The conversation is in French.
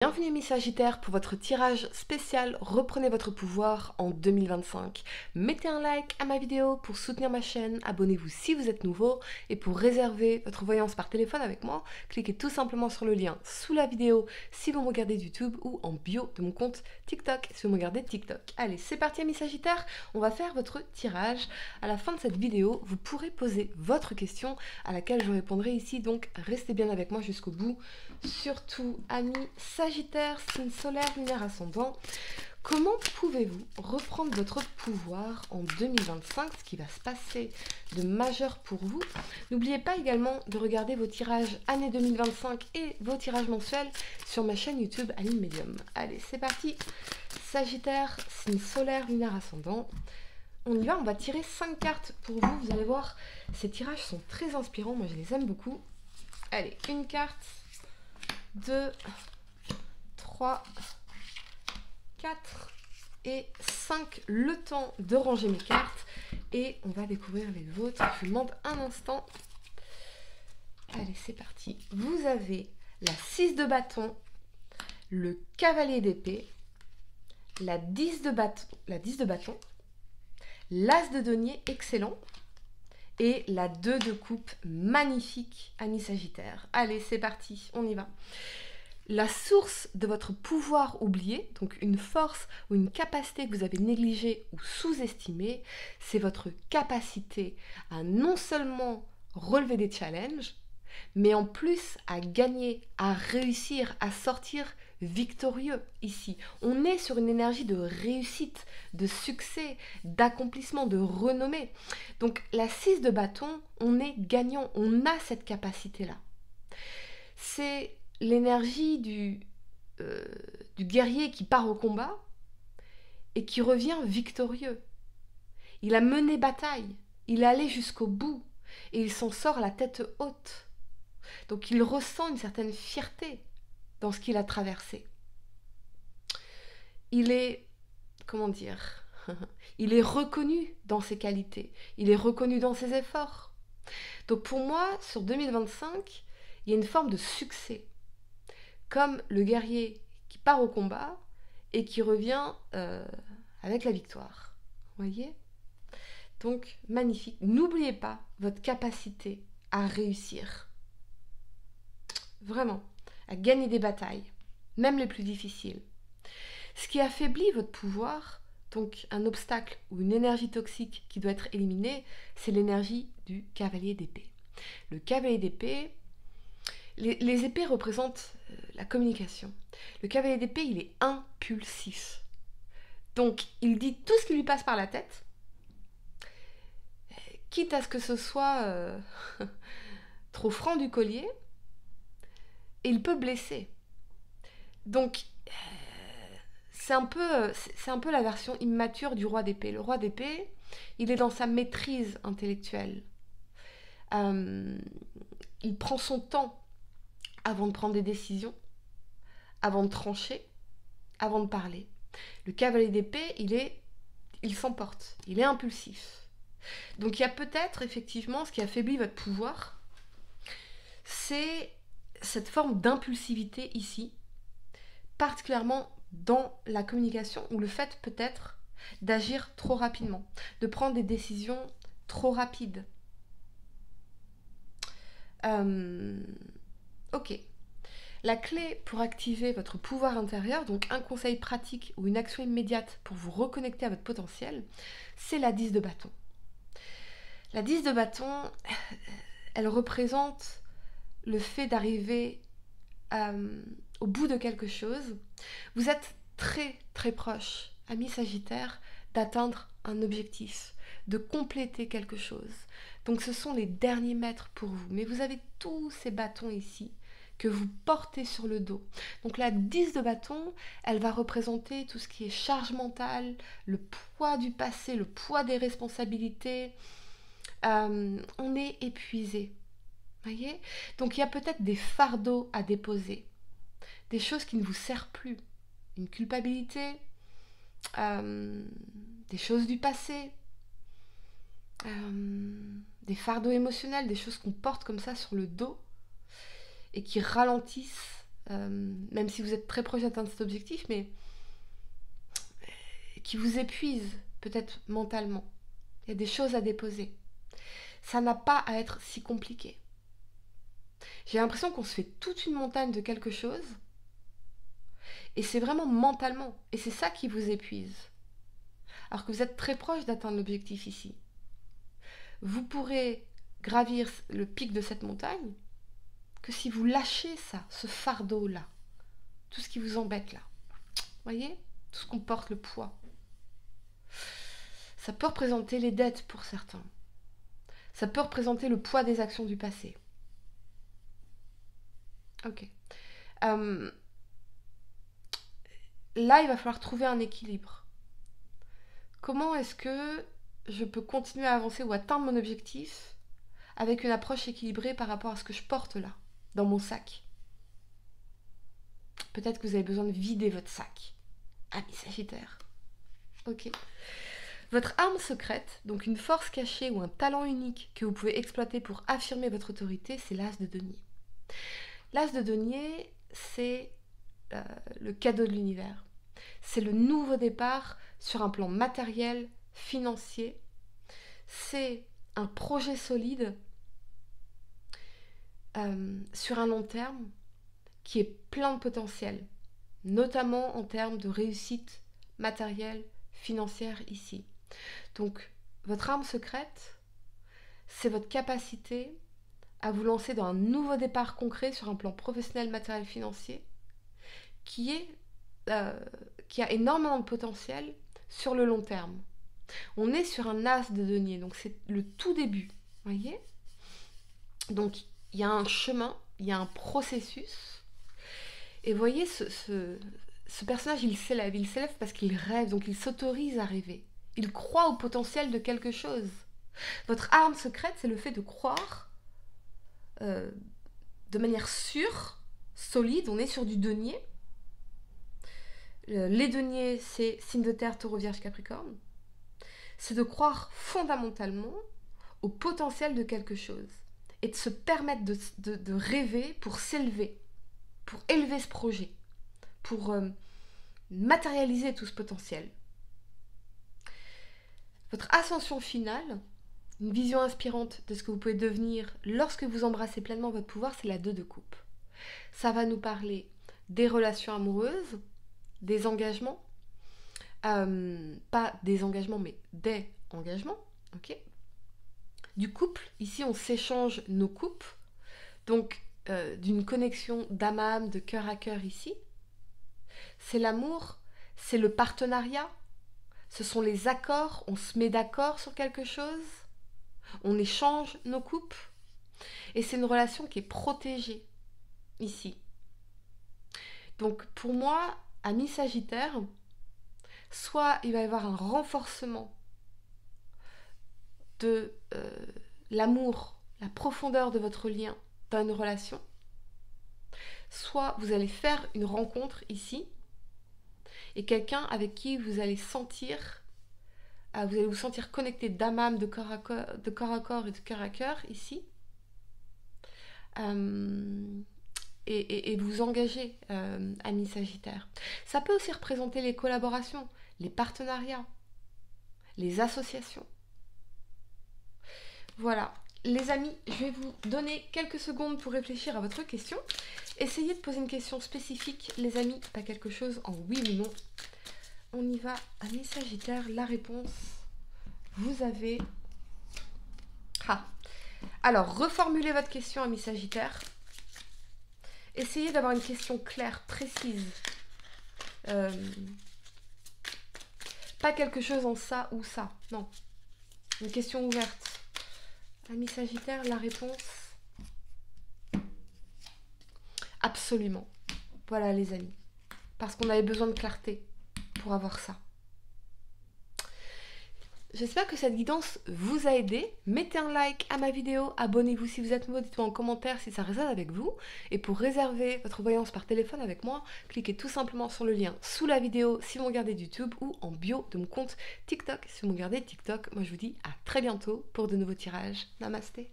Bienvenue mes Sagittaires pour votre tirage spécial Reprenez votre pouvoir en 2025. Mettez un like à ma vidéo pour soutenir ma chaîne, abonnez-vous si vous êtes nouveau et pour réserver votre voyance par téléphone avec moi, cliquez tout simplement sur le lien sous la vidéo si vous me regardez de YouTube ou en bio de mon compte TikTok si vous me regardez de TikTok. Allez, c'est parti mes Sagittaires, on va faire votre tirage. À la fin de cette vidéo, vous pourrez poser votre question à laquelle je répondrai ici, donc restez bien avec moi jusqu'au bout. Surtout, amis Sagittaire, signe solaire, lunaire, ascendant, comment pouvez-vous reprendre votre pouvoir en 2025, ce qui va se passer de majeur pour vous? N'oubliez pas également de regarder vos tirages année 2025 et vos tirages mensuels sur ma chaîne YouTube Aline Medium. Allez, c'est parti. Sagittaire, signe solaire, lunaire, ascendant. On y va, on va tirer 5 cartes pour vous. Vous allez voir, ces tirages sont très inspirants, moi je les aime beaucoup. Allez, une carte, 2, 3, 4 et 5. Le temps de ranger mes cartes et on va découvrir les vôtres. Je vous demande un instant. Allez, c'est parti. Vous avez la 6 de bâton, le cavalier d'épée, la 10 de bâton, l'as de denier, excellent, et la 2 de coupe, magnifique, amis Sagittaire. Allez, c'est parti, on y va. La source de votre pouvoir oublié, donc une force ou une capacité que vous avez négligée ou sous-estimée, c'est votre capacité à non seulement relever des challenges, mais en plus à gagner, à réussir, à sortir victorieux ici. On est sur une énergie de réussite, de succès, d'accomplissement, de renommée. Donc la 6 de bâton, on est gagnant, on a cette capacité-là. C'est l'énergie du guerrier qui part au combat et qui revient victorieux. Il a mené bataille, il est allé jusqu'au bout et il s'en sort la tête haute. Donc il ressent une certaine fierté dans ce qu'il a traversé. Il est, comment dire, il est reconnu dans ses qualités, il est reconnu dans ses efforts. Donc pour moi, sur 2025, il y a une forme de succès. Comme le guerrier qui part au combat et qui revient avec la victoire. Vous voyez? Donc, magnifique. N'oubliez pas votre capacité à réussir. Vraiment, à gagner des batailles, même les plus difficiles. Ce qui affaiblit votre pouvoir, donc un obstacle ou une énergie toxique qui doit être éliminée, c'est l'énergie du cavalier d'épée. Le cavalier d'épée, les épées représentent la communication. Le cavalier d'épée, il est impulsif. Donc, il dit tout ce qui lui passe par la tête, quitte à ce que ce soit trop franc du collier, et il peut blesser. Donc, c'est un peu la version immature du roi d'épée. Le roi d'épée, il est dans sa maîtrise intellectuelle. Il prend son temps avant de prendre des décisions, avant de trancher, avant de parler. Le cavalier d'épée, il s'emporte, il est impulsif. Donc il y a peut-être effectivement ce qui affaiblit votre pouvoir, c'est cette forme d'impulsivité ici, particulièrement dans la communication, ou le fait peut-être d'agir trop rapidement, de prendre des décisions trop rapides. Ok. La clé pour activer votre pouvoir intérieur, donc un conseil pratique ou une action immédiate pour vous reconnecter à votre potentiel, c'est la 10 de bâton. La 10 de bâton, elle représente le fait d'arriver au bout de quelque chose. Vous êtes très très proche, amis Sagittaire, d'atteindre un objectif, de compléter quelque chose. Donc ce sont les derniers mètres pour vous. Mais vous avez tous ces bâtons ici que vous portez sur le dos. Donc la 10 de bâton, elle va représenter tout ce qui est charge mentale, le poids du passé, le poids des responsabilités. On est épuisé. Voyez? Donc il y a peut-être des fardeaux à déposer, des choses qui ne vous servent plus, une culpabilité, des choses du passé, des fardeaux émotionnels, des choses qu'on porte comme ça sur le dos et qui ralentissent même si vous êtes très proche d'atteindre cet objectif, mais qui vous épuise peut-être mentalement. Il y a des choses à déposer. Ça n'a pas à être si compliqué. J'ai l'impression qu'on se fait toute une montagne de quelque chose, et c'est vraiment mentalement, et c'est ça qui vous épuise. Alors que vous êtes très proche d'atteindre l'objectif ici. Vous pourrez gravir le pic de cette montagne que si vous lâchez ça, ce fardeau-là, tout ce qui vous embête là. Voyez ? Tout ce qu'on porte, le poids. Ça peut représenter les dettes pour certains. Ça peut représenter le poids des actions du passé. Ok. Là, il va falloir trouver un équilibre. Comment est-ce que je peux continuer à avancer ou atteindre mon objectif avec une approche équilibrée par rapport à ce que je porte là, dans mon sac? Peut-être que vous avez besoin de vider votre sac. Amis Sagittaire. Ok. Votre arme secrète, donc une force cachée ou un talent unique que vous pouvez exploiter pour affirmer votre autorité, c'est l'as de denier. L'as de denier, c'est le cadeau de l'univers. C'est le nouveau départ sur un plan matériel, financier. C'est un projet solide sur un long terme qui est plein de potentiel, notamment en termes de réussite matérielle, financière ici. Donc, votre arme secrète, c'est votre capacité à vous lancer dans un nouveau départ concret sur un plan professionnel, matériel, financier, qui a énormément de potentiel sur le long terme. On est sur un as de denier, donc c'est le tout début, voyez ? Donc, il y a un chemin, il y a un processus, et vous voyez, ce personnage, il s'élève parce qu'il rêve, donc il s'autorise à rêver. Il croit au potentiel de quelque chose. Votre arme secrète, c'est le fait de croire de manière sûre, solide. On est sur du denier. Les deniers, c'est signe de terre, taureau, vierge, capricorne. C'est de croire fondamentalement au potentiel de quelque chose et de se permettre de rêver pour s'élever, pour élever ce projet, pour matérialiser tout ce potentiel. Votre ascension finale, une vision inspirante de ce que vous pouvez devenir lorsque vous embrassez pleinement votre pouvoir, c'est la 2 de coupe. Ça va nous parler des relations amoureuses, des engagements, pas des engagements, mais des engagements, ok ? Du couple, ici on s'échange nos coupes, donc d'une connexion d'âme à âme, de cœur à cœur ici. C'est l'amour, c'est le partenariat, ce sont les accords, on se met d'accord sur quelque chose, on échange nos coupes, et c'est une relation qui est protégée, ici. Donc pour moi, ami Sagittaire, soit il va y avoir un renforcement de l'amour, la profondeur de votre lien dans une relation, soit vous allez faire une rencontre ici, et quelqu'un avec qui vous allez vous sentir connecté d'âme à âme, de corps à corps et de cœur à cœur ici, et vous engager, ami Sagittaire. Ça peut aussi représenter les collaborations, les partenariats, les associations. Voilà. Les amis, je vais vous donner quelques secondes pour réfléchir à votre question. Essayez de poser une question spécifique, les amis, pas quelque chose en oui ou non. On y va, amis Sagittaire, la réponse, vous avez... Alors, reformulez votre question, amis Sagittaire. Essayez d'avoir une question claire, précise. Pas quelque chose en ça ou ça, non. Une question ouverte. Amis Sagittaire, la réponse? Absolument. Voilà les amis. Parce qu'on avait besoin de clarté pour avoir ça. J'espère que cette guidance vous a aidé. Mettez un like à ma vidéo, abonnez-vous si vous êtes nouveau, dites-moi en commentaire si ça résonne avec vous. Et pour réserver votre voyance par téléphone avec moi, cliquez tout simplement sur le lien sous la vidéo si vous me regardez YouTube ou en bio de mon compte TikTok si vous me regardez TikTok. Moi je vous dis à très bientôt pour de nouveaux tirages. Namasté.